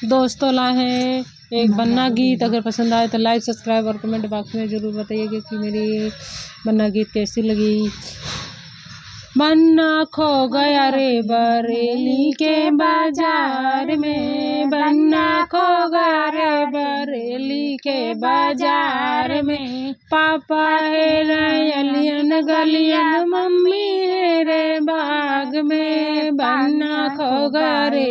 दोस्तों लाए हैं एक बन्ना गीत। अगर पसंद आए तो लाइक सब्सक्राइब और कमेंट बॉक्स में ज़रूर बताइएगा कि मेरी बन्ना गीत कैसी लगी। बन्ना खो गया रे बरेली के बाजार में, बन्ना खो गया रे बरेली के बाजार में। पापा है रैलियन गलियन, मम्मी है रे बाग में। बन्ना खो गया रे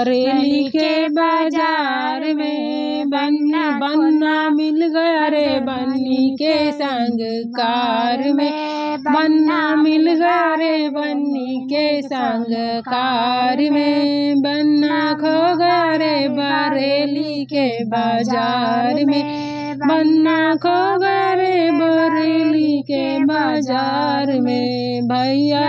रेली के बाजार में, बन्ना मिल गया रे बन्नी के संग कार में। बन्ना मिल गया रे बन्नी के संग कार में। बन्ना खो गया रे बरेली के बाजार में, बन्ना खो गया रे बरेली के बाजार में। भैया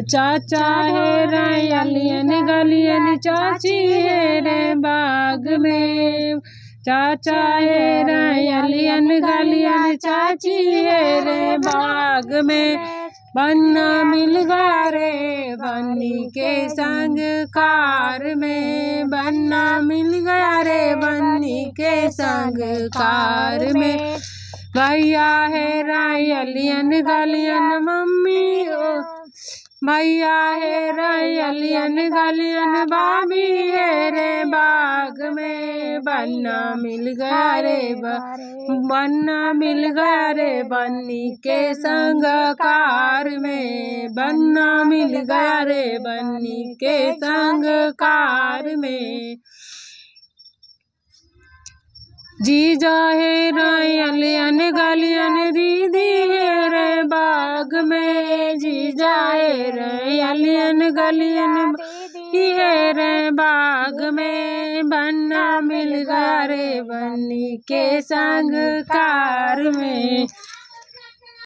चाचा है रैलियन गलियन, चाची है रे बाग में। चाचा है रैलियन गलियन, चाची है रे बाग में। बन्ना मिल गया रे बन्नी के संग कार में, बन्ना मिल गया रे बन्नी के संग कार में। भैया है रैलियन गलियन, मम्मी भैया है रैलियन गलियन, भाभी है रे बाग में। बन्ना मिल गया रे बन्ना मिल गया रे बन्नी के संग कार में, बन्ना मिल गया रे बन्नी के संग कार में। जीजा है रैलियन गलियन, दीदी है रे बाग में। जीजा है रैलियन गलियन, दीदी है रे बाग में। बन्ना मिल गया रे बन्नी के संग कार